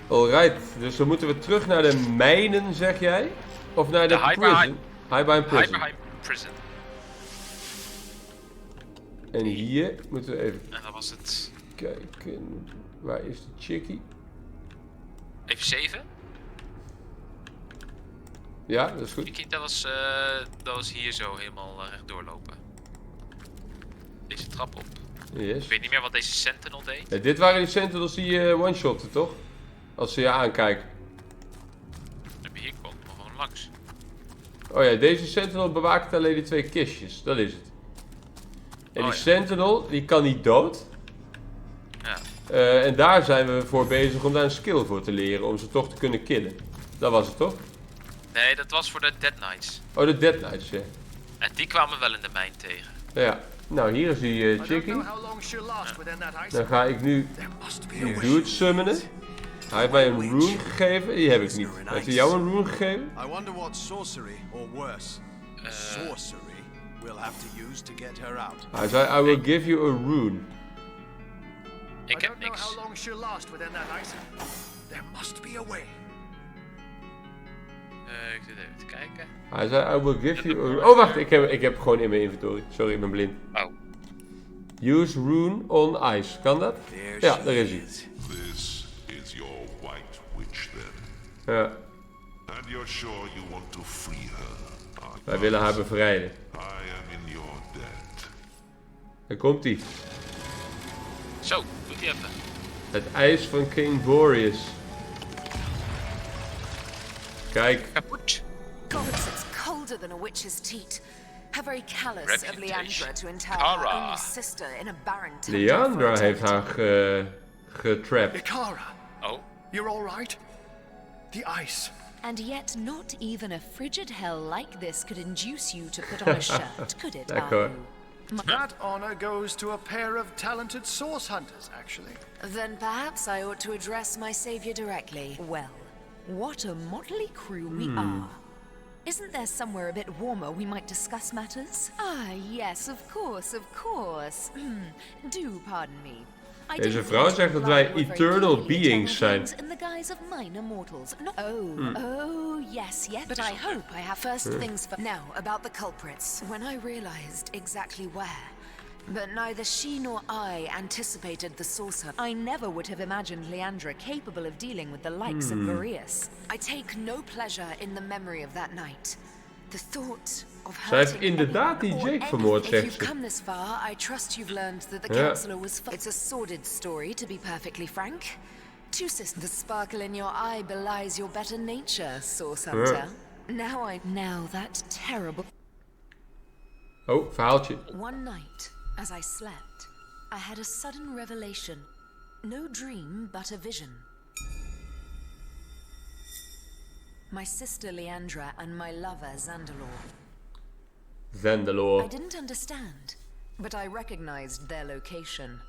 Alright, dus dan moeten we terug naar de mijnen, zeg jij? Of naar de prison? Highbine Prison. Highbine Prison. En hier moeten we even En dat was het. kijken. Waar is de chickie? Even 7. Ja, dat is goed. Kijk, dat was hier zo helemaal rechtdoor lopen. Deze trap op. Yes. Ik weet niet meer wat deze Sentinel deed. Ja, dit waren die sentinels die je one-shotten, toch? Als ze je aankijken. En hier kwam ik nog gewoon langs. Oh ja, deze sentinel bewaakt alleen die 2 kistjes. Dat is het. En die sentinel, die kan niet dood. Ja. En daar zijn we voor bezig om daar een skill voor te leren. Om ze toch te kunnen killen. Dat was het, toch? Nee, dat was voor de Dead Knights. Oh, de Dead Knights, ja. En die kwamen wel in de mijn tegen. Ja. Nou, hier is die chickie. Dan ga ik nu die dude summonen. Hij heeft mij een rune gegeven. Die heb ik niet. Heeft hij jou een rune gegeven? I wonder what sorcery, or worse, sorcery, we'll have to use to get her out. Hij zei, I will give you a rune. Ik heb niks. Ik zit even te kijken. Hij zei, I will give you a rune. Oh, wacht. Ik heb gewoon in mijn inventory. Sorry, ik ben blind. Oh. Use rune on ice. Kan dat? Ja, daar is hij. This is your white witch then. Ja, And you're sure you want to free her. wij willen haar bevrijden. I am in your debt. Daar komt hij. Zo, doet hij even. Het ijs van King Boreas. Kijk. Kapot. Gods, it's colder than a witch's teat. How very callous of Reputation. Leandra to entail Kara. her only sister in a barren temple for Leandra heeft eternity. haar getrapt. Ikara, Oh. you're all right? The ice. And yet not even a frigid hell like this could induce you to put on a shirt, could it, D'accord. Aru? That honor goes to a pair of talented source hunters, actually. Then perhaps I ought to address my savior directly. Well, what a motley crew we are. Isn't there somewhere a bit warmer we might discuss matters? Ah, yes, of course, of course. Do pardon me. I Deze didn't vrouw want to zegt dat imply wij we're very eternal clearly beings zijn. eternal beings in the guise of minor mortals. No. Oh, yes, yes. But I hope I have first things first. Now, about the culprits. When I realized exactly where, but neither she nor I anticipated the sorcerer. I never would have imagined Leandra capable of dealing with the likes of Boreas. I take no pleasure in the memory of that night. The thought of Zij heeft hurting inderdaad die anyone or Jake vermoord, anything. If zegt you've ze. come this far, I trust you've learned that the Ja. counselor was. It's a sordid story, to be perfectly frank. Two sisters. The sparkle in your eye belies your better nature, Source Hunter. Now that terrible. Oh, verhaaltje. One night, as I slept, I had a sudden revelation. No dream, but a vision. My sister Leandra and my lover Zandalor. I Zandalore. didn't understand, but I recognized their location.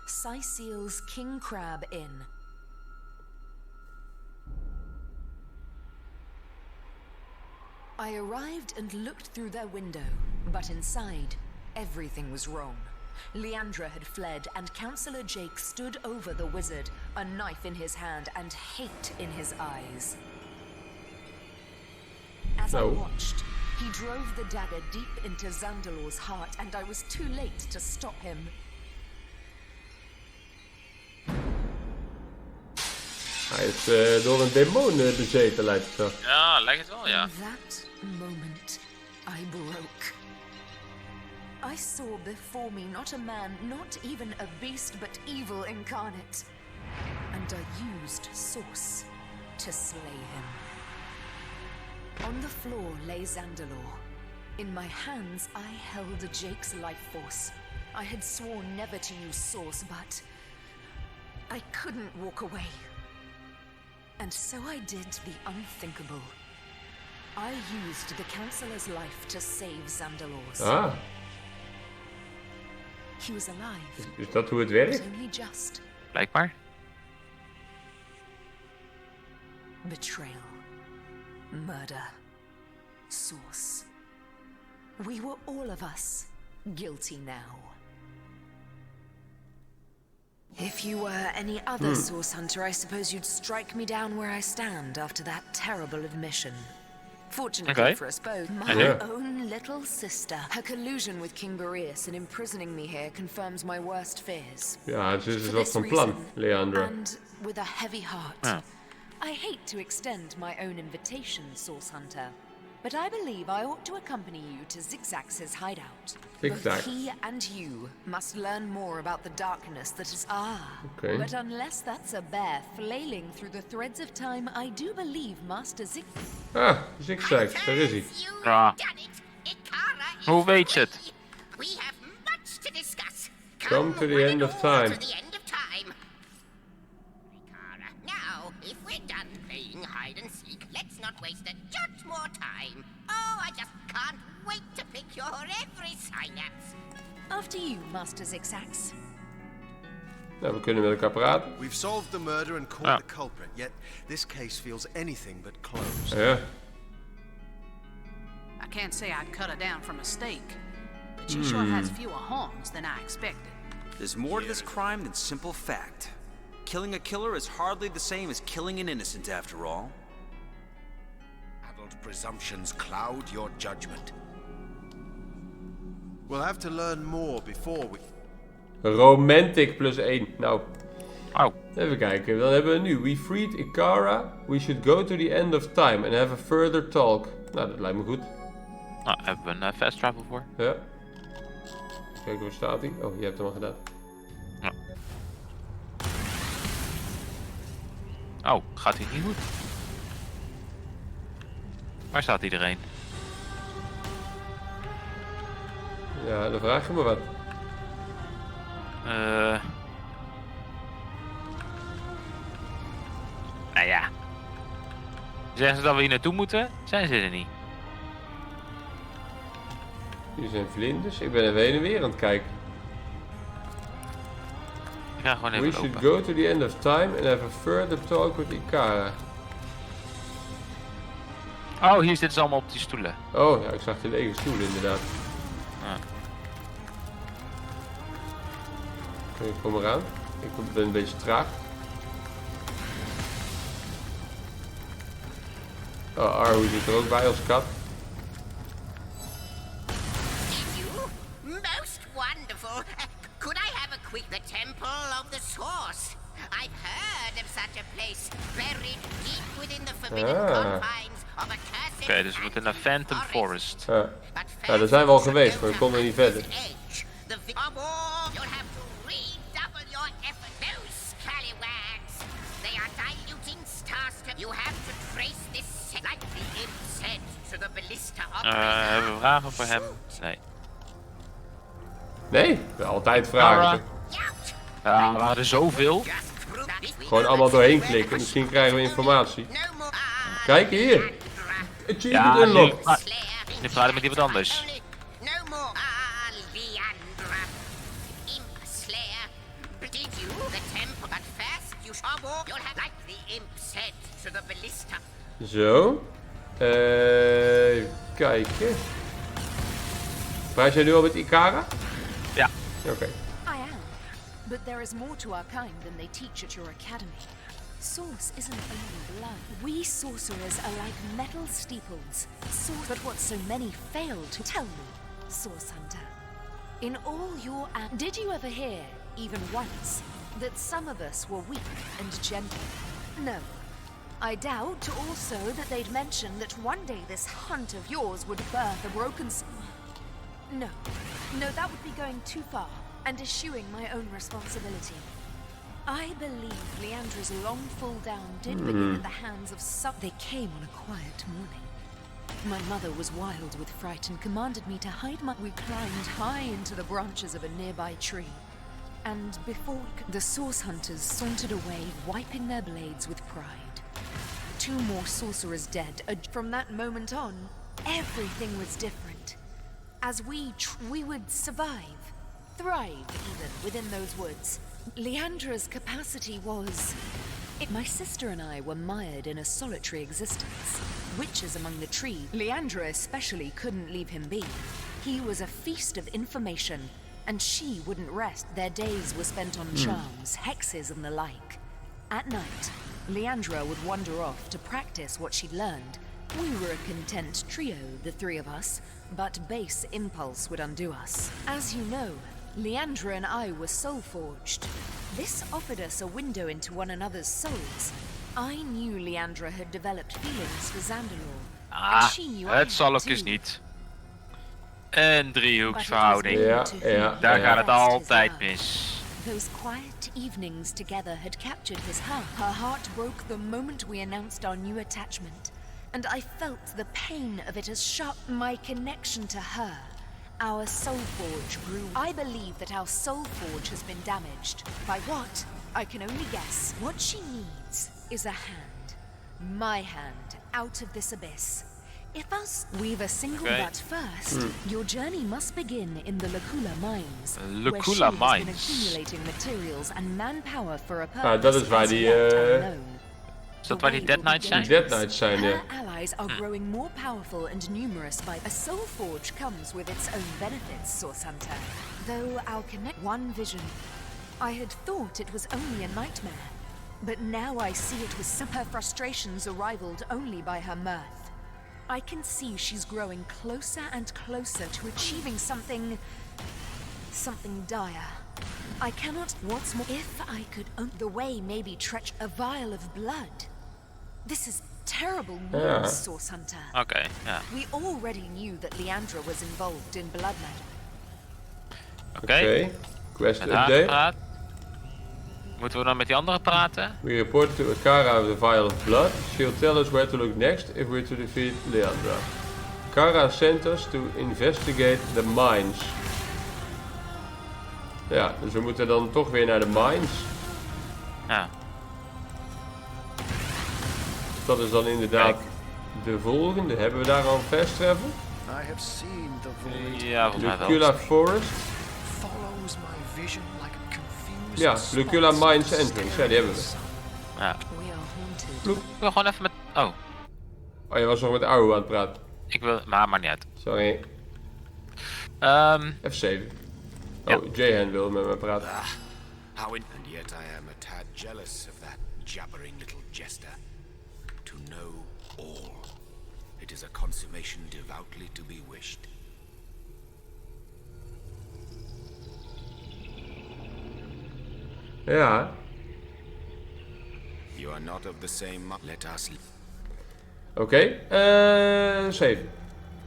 Syceel's King Crab Inn. I arrived and looked through their window, but inside, everything was wrong. Leandra had fled, and Counselor Jake stood over the wizard, a knife in his hand and hate in his eyes. As I No. watched, he drove the dagger deep into Zandalor's heart, and I was too late to stop him. Hij is door een demon bezeten, lijkt het zo. Ja, lijkt het wel, ja. In that moment, I broke. I saw before me not a man, not even a beast, but evil incarnate. And I used Source to slay him. On the floor lay Zandalor. In my hands, I held Jake's life force. I had sworn never to use Source, but I couldn't walk away. And so I did the unthinkable. I used the Counselor's life to save Zandalor's. Ah, He was alive. is dat hoe het It was werkt? only just. Blijkbaar. Betrayal. Murder. Source. We were all of us guilty now. If you were any other source hunter, I suppose you'd strike me down where I stand after that terrible admission. Fortunately for us both, my own little sister. Her collusion with King Boreas in imprisoning me here confirms my worst fears. Ja, het is dus wat van plan, Leandra. And with a heavy heart, I hate to extend my own invitation, source hunter, but I believe I ought to accompany you to Zigzag's hideout. Zigzag. Both he and you must learn more about the darkness that is Okay. But unless that's a bear flailing through the threads of time, I do believe Master Zigzag, daar is hij. Ja. Hoe weet je het? We have much to discuss. Come to the end of time. To the end of time. Now, if we're done playing hide and seek, let's not waste a jot more time. Oh, I just can't wait to pick your every synapse. After you, Master Zigzags. Nou, we kunnen met elkaar praten. We've solved the murder and caught the culprit, yet this case feels anything but closed. Ja. I can't say I'd cut her down from a stake, but she sure has fewer harms than I expected. There's more to this crime than simple fact. Killing a killer is hardly the same as killing an innocent, after all. Adult presumptions cloud your judgment. We'll have to learn more before we... Romantic +1. Nou, Oh, even kijken. Dan hebben we nu. We freed Ikara. We should go to the end of time and have a further talk. Nou, dat lijkt me goed. nou hebben we een fast travel voor. Ja. Kijk, waar staat hij? Oh, je hebt hem al gedaan. Ja. Oh, gaat hij niet goed? Waar staat iedereen? Ja, dan vraag je me wat. Nou ja. Zeggen ze dat we hier naartoe moeten? Zijn ze er niet? Hier zijn vlinders. Ik ben even heen en weer aan het kijken. Ik ga gewoon We even should lopen. go to the end of time and have a further talk with Ikara. Oh, hier zitten ze allemaal op die stoelen. Oh, ja, ik zag die lege stoelen inderdaad. Ja. Oké, kom eraan. Ik ben een beetje traag. Oh, Arhu zit er ook bij als kat. You? Most wonderful. Could I have a quick... The Temple of the Source. I've heard of such a place. Buried deep within the forbidden confines of a cursed... Oké, dus we moeten naar Phantom Forest. Ja. Ja, daar zijn we al geweest, maar we konden niet verder. You'll have to redouble your effort. Those scallywags. They are diluting stars. You have to trace this like the imp said to the ballista operator. Hebben we vragen voor hem? Nee. Nee, altijd vragen. Ja, er waren er zoveel. Gewoon allemaal doorheen klikken, misschien krijgen we informatie. Kijk hier. Achievement Ja, unlocked. nu praten met iemand anders. No more. Leandra. Imp Slayer. Did you? The temple. But first you shall walk. You'll have like the imp said to the ballista. Zo. Kijken. Praat jij nu al met Ikara? Ja. Oké. I am. But there is more to our kind than they teach at your academy. Source isn't only blood. We sorcerers are like metal steeples. But what so many fail to tell me, Source Hunter. In all your did you ever hear, even once, that some of us were weak and gentle? No. I doubt also that they'd mention that one day this hunt of yours would birth a broken No. No, that would be going too far and eschewing my own responsibility. I believe Leandra's long fall down did begin at the hands of some... They came on a quiet morning. My mother was wild with fright and commanded me to hide my... We climbed high into the branches of a nearby tree. And before we could... The source hunters sauntered away, wiping their blades with pride. 2 more sorcerers dead. From that moment on, everything was different. As we would survive, thrive even within those woods. Leandra's capacity was... My sister and I were mired in a solitary existence. Witches among the trees. Leandra especially couldn't leave him be. He was a feast of information, and she wouldn't rest. Their days were spent on charms, hexes, and the like. At night, Leandra would wander off to practice what she'd learned. We were a content trio, the three of us, but base impulse would undo us. As you know, Leandra and I were soul-forged. This offered us a window into one another's souls. I knew Leandra had developed feelings for Zandalore, and she knew I Het zal had ook eens too. niet. Een driehoeksverhouding. Ja. Daar gaat het altijd mis. Those quiet evenings together had captured his heart. Her heart broke the moment we announced our new attachment, and I felt the pain of it as sharp. My connection to her, our soul forge, grew. I believe that our soul forge has been damaged. By what? I can only guess. What she needs is a hand. My hand, out of this abyss. If us weave a single but first, your journey must begin in the Lacula mines. Where she has been accumulating materials and manpower for a purpose. Dat is waar die... Is dat waar die Dead Knights zijn? Dead Knights zijn, ja. Her allies are growing more powerful and numerous by... A soul forge comes with its own benefits, Source Hunter. Though I'll connect one vision. I had thought it was only a nightmare, but now I see it was some... Her frustrations are rivaled only by her mirth. I can see she's growing closer and closer to achieving something dire. I cannot... What's more, if I could... the way may be a vial of blood. This is terrible news, Source Hunter. Oké, ja. We already knew that Leandra was involved in blood magic. Oké. Quest Met haar update. gepraat. Moeten we dan met die andere praten? We report to Kara the vial of blood. She'll tell us where to look next if we're to defeat Leandra. Kara sent us to investigate the mines. Ja, dus we moeten dan toch weer naar de mines. Ja. Dat is dan inderdaad de volgende. Hebben we daar al een fast travel? I have seen the void. Ja, volgens mij wel. Lucula Forest. Follows my vision like a confused Ja, Lucula Mines Entrance. Ja, die hebben we. Ja. We are haunted. Ik wil gewoon even met... Oh. Oh, je was nog met Aru aan het praten. Ik wil... Maar niet uit. Sorry. F7. Ja. Oh, Jahan wil met me praten. How in... And yet I am a tad jealous of that jabbering little jester. To know all. It is a consummation devoutly to be wished. Ja. You are not of the same... Let us... Oké. 7.